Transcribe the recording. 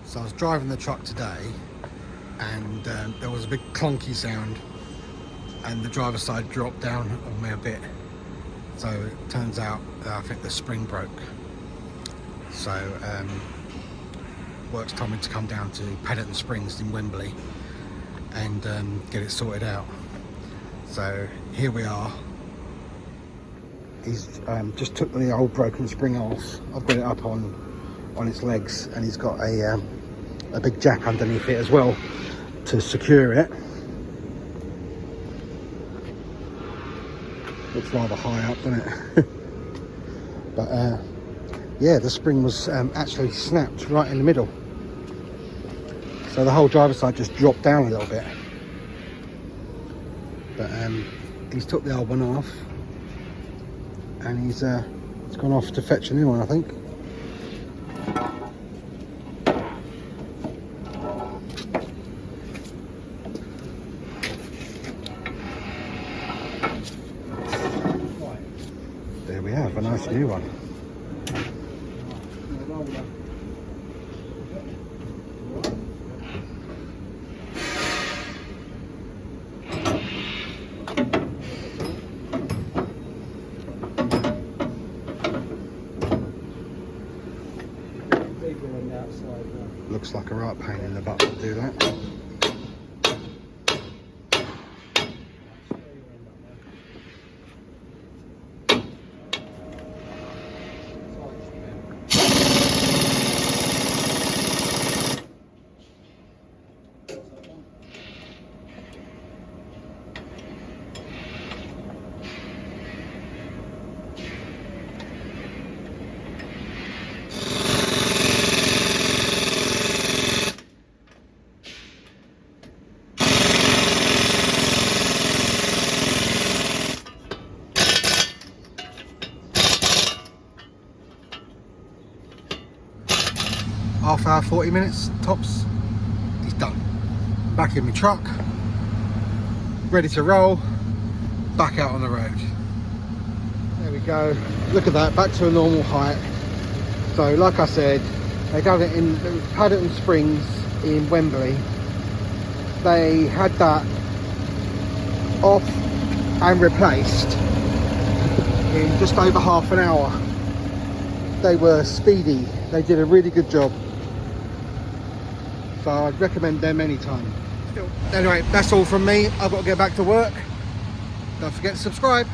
So I was driving the truck today and there was a big clunky sound and the driver's side dropped down on me a bit. So it turns out I think the spring broke. So Works told me to come down to Paddington Springs in Wembley and get it sorted out. So here we are. He's just took the old broken spring off. I've got it up on its legs, and he's got a big jack underneath it as well to secure it. Looks rather high up, doesn't it? But yeah, the spring was actually snapped right in the middle. So the whole driver's side just dropped down a little bit. But he's took the old one off, and he's gone off to fetch a new one, I think. There we have a nice new one. Looks like a right pain in the butt to do that. Half hour, 40 minutes tops, he's done. Back in my truck, ready to roll, back out on the road. There we go, look at that, back to a normal height. So like I said, they done it in Paddington Springs in Wembley. They had that off and replaced in just over half an hour. They were speedy, they did a really good job. So I'd recommend them anytime. Anyway, that's all from me. I've got to get back to work. Don't forget to subscribe.